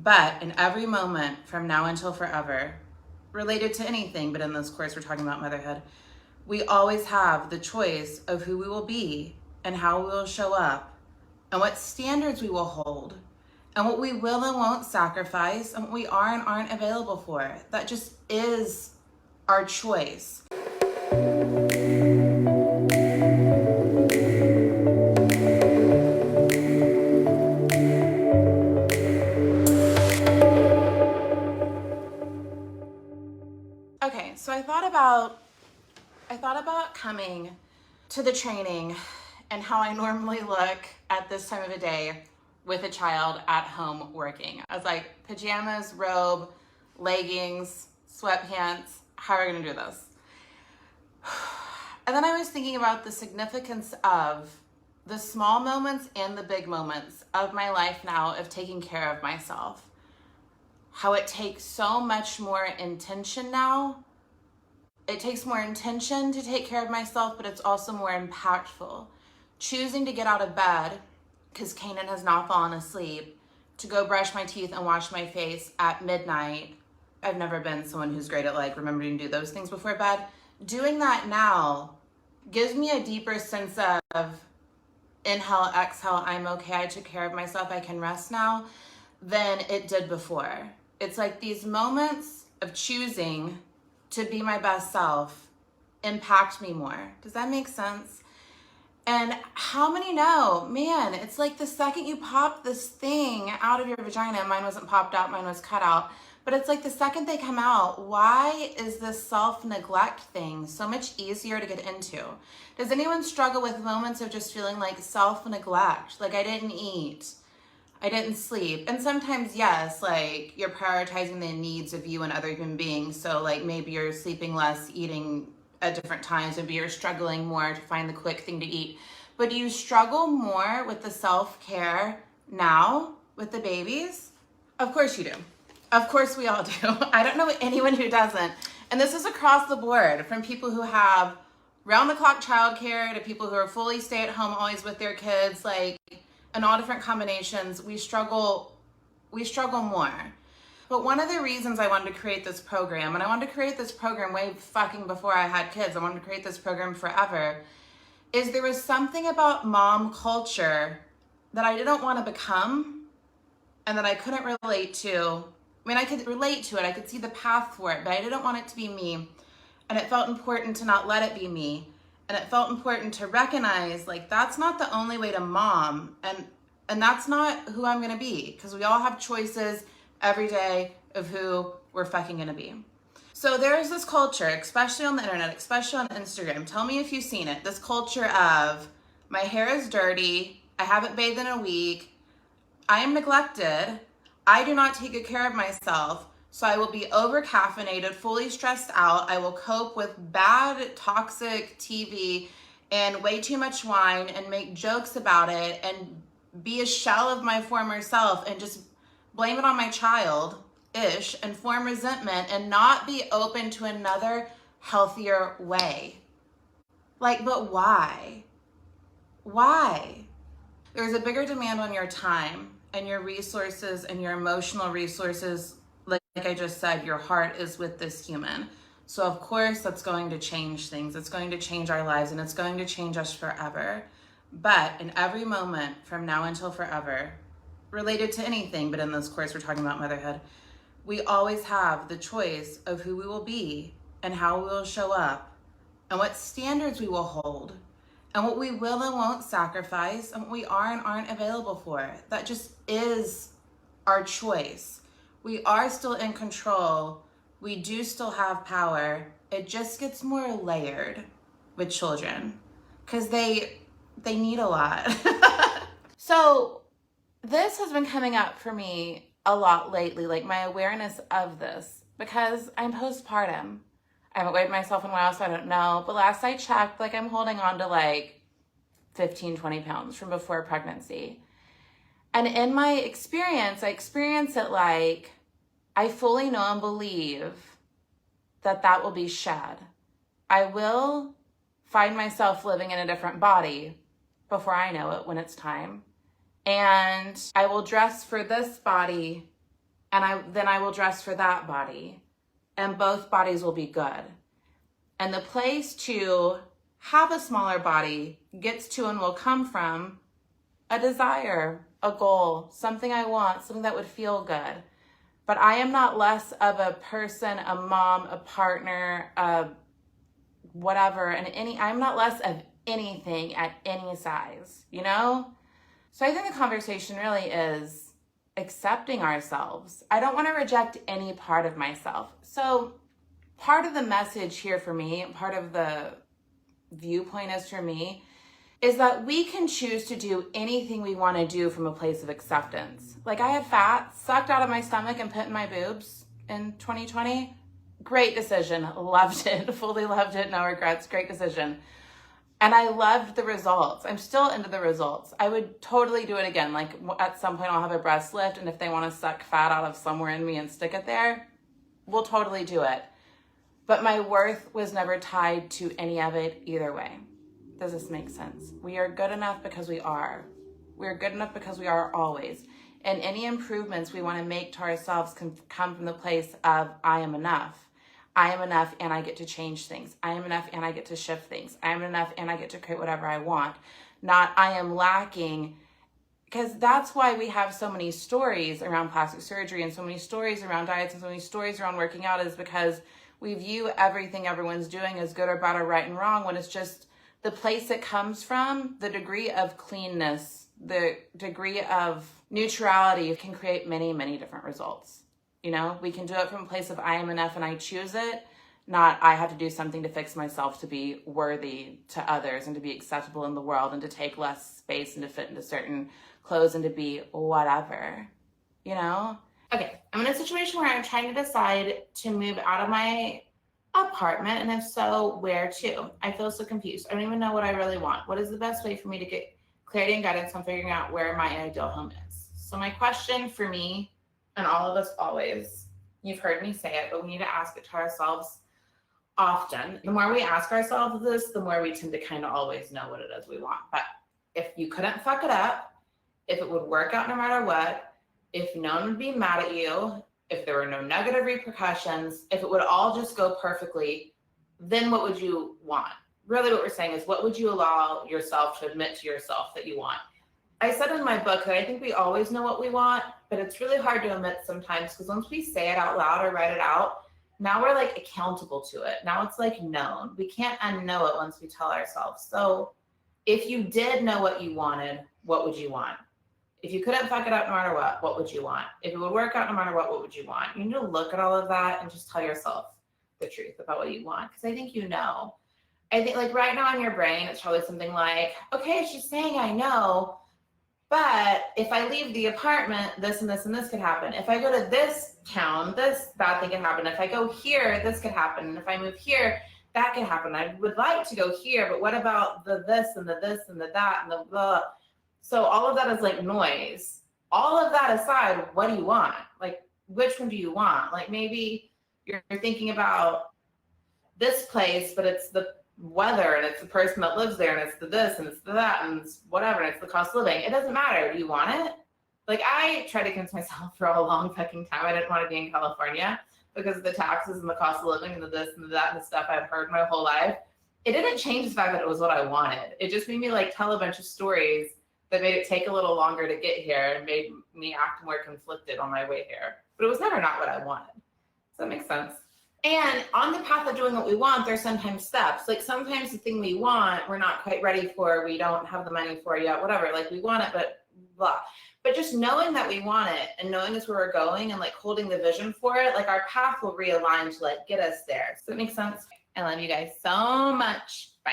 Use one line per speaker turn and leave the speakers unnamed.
But in every moment from now until forever, related to anything, but in this course we're talking about motherhood, we always have the choice of who we will be and how we will show up and what standards we will hold and what we will and won't sacrifice and what we are and aren't available for. That just is our choice. Okay, so I thought about coming to the training and how I normally look at this time of the day with a child at home working. I was like, pajamas, robe, leggings, sweatpants, how are we gonna do this? And then I was thinking about the significance of the small moments and the big moments of my life now of taking care of myself. How it takes so much more intention now. It takes more intention to take care of myself, but it's also more impactful. Choosing to get out of bed, because Kanan has not fallen asleep, to go brush my teeth and wash my face at midnight. I've never been someone who's great at remembering to do those things before bed. Doing that now gives me a deeper sense of inhale, exhale, I'm okay, I took care of myself, I can rest now, than it did before. It's like these moments of choosing to be my best self impact me more. Does that make sense? And how many know, man, it's like the second you pop this thing out of your vagina, mine wasn't popped out, mine was cut out, but it's like the second they come out, why is this self-neglect thing so much easier to get into? Does anyone struggle with moments of just feeling like self-neglect? Like I didn't eat, I didn't sleep. And sometimes, yes, like you're prioritizing the needs of you and other human beings. So like maybe you're sleeping less, eating at different times. Maybe you're struggling more to find the quick thing to eat. But do you struggle more with the self-care now with the babies? Of course you do. Of course we all do. I don't know anyone who doesn't. And this is across the board, from people who have round-the-clock childcare to people who are fully stay-at-home, always with their kids, like in all different combinations. We struggle more. But one of the reasons I wanted to create this program, and I wanted to create this program way fucking before I had kids, I wanted to create this program forever, is there was something about mom culture that I didn't want to become and that I couldn't relate to. I mean, I could relate to it, I could see the path for it, but I didn't want it to be me. And it felt important to not let it be me. And it felt important to recognize, like, that's not the only way to mom. And that's not who I'm gonna be, because we all have choices every day of who we're fucking gonna be. So there's this culture, especially on the internet, especially on Instagram. Tell me if you've seen it. This culture of, my hair is dirty, I haven't bathed in a week, I am neglected, I do not take good care of myself, so I will be over caffeinated, fully stressed out. I will cope with bad, toxic TV and way too much wine and make jokes about it and be a shell of my former self and just blame it on my child-ish and form resentment and not be open to another healthier way. Like, but why? Why? There's a bigger demand on your time and your resources and your emotional resources. Like I just said, your heart is with this human. So of course that's going to change things. It's going to change our lives and it's going to change us forever. But in every moment from now until forever, related to anything, but in this course we're talking about motherhood, we always have the choice of who we will be and how we will show up and what standards we will hold and what we will and won't sacrifice and what we are and aren't available for. That just is our choice. We are still in control. We do still have power. It just gets more layered with children because they need a lot. So this has been coming up for me a lot lately, like my awareness of this, because I'm postpartum. I haven't weighed myself in a while, so I don't know. But last I checked, like I'm holding on to like 15, 20 pounds from before pregnancy. And in my experience, I experience it like I fully know and believe that that will be shed. I will find myself living in a different body before I know it when it's time. And I will dress for this body and then I will dress for that body, and both bodies will be good. And the place to have a smaller body gets to and will come from a desire, a goal, something I want, something that would feel good. But I am not less of a person, a mom, a partner, whatever, and I'm not less of anything at any size, you know? So I think the conversation really is accepting ourselves. I don't want to reject any part of myself. So part of the message here for me, part of the viewpoint is for me, is that we can choose to do anything we want to do from a place of acceptance. Like, I had fat sucked out of my stomach and put in my boobs in 2020. Great decision. Loved it. Fully loved it. No regrets. Great decision. And I loved the results. I'm still into the results. I would totally do it again. Like, at some point I'll have a breast lift, and if they want to suck fat out of somewhere in me and stick it there, we'll totally do it. But my worth was never tied to any of it either way. Does this make sense? We are good enough because we are. We are good enough because we are always. And any improvements we want to make to ourselves can come from the place of, I am enough. I am enough and I get to change things. I am enough and I get to shift things. I am enough and I get to create whatever I want. Not I am lacking. Because that's why we have so many stories around plastic surgery and so many stories around diets and so many stories around working out, is because we view everything everyone's doing as good or bad or right and wrong, when it's just the place it comes from, the degree of cleanness, the degree of neutrality can create many, many different results. You know, we can do it from a place of I am enough and I choose it, not I have to do something to fix myself to be worthy to others and to be acceptable in the world and to take less space and to fit into certain clothes and to be whatever, you know? Okay, I'm in a situation where I'm trying to decide to move out of my apartment, and if so, where to? I feel so confused. I don't even know what I really want. What is the best way for me to get clarity and guidance on figuring out where my ideal home is? So my question for me, and all of us always, you've heard me say it, but we need to ask it to ourselves often. The more we ask ourselves this, the more we tend to kind of always know what it is we want. But if you couldn't fuck it up, if it would work out no matter what, if no one would be mad at you, if there were no negative repercussions, if it would all just go perfectly, then what would you want? Really what we're saying is, what would you allow yourself to admit to yourself that you want? I said in my book that I think we always know what we want, but it's really hard to admit sometimes, because once we say it out loud or write it out, now we're like accountable to it. Now it's like known. We can't unknow it once we tell ourselves. So if you did know what you wanted, what would you want? If you couldn't fuck it up no matter what would you want? If it would work out no matter what would you want? You need to look at all of that and just tell yourself the truth about what you want, because I think you know. I think like right now in your brain, it's probably something like, okay, she's saying I know, but if I leave the apartment, this and this and this could happen. If I go to this town, this bad thing can happen. If I go here, this could happen. And if I move here, that could happen. I would like to go here, but what about the this and the this and the that and the blah? So all of that is like noise. All of that aside, what do you want? Like, which one do you want? Like, maybe you're thinking about this place, but it's the weather and it's the person that lives there and it's the this and it's the that and it's whatever and it's the cost of living. It doesn't matter. Do you want it? Like, I tried to convince myself for a long fucking time I didn't want to be in California because of the taxes and the cost of living and the this and the that and the stuff I've heard my whole life. It didn't change the fact that it was what I wanted. It just made me like tell a bunch of stories that made it take a little longer to get here and made me act more conflicted on my way here. But it was never not what I wanted. Does that make sense? And on the path of doing what we want, there's sometimes steps. Like sometimes the thing we want, we're not quite ready for, we don't have the money for yet, whatever. Like we want it, but blah. But just knowing that we want it and knowing that's where we're going and like holding the vision for it, like our path will realign to like get us there. Does that make sense? I love you guys so much. Bye.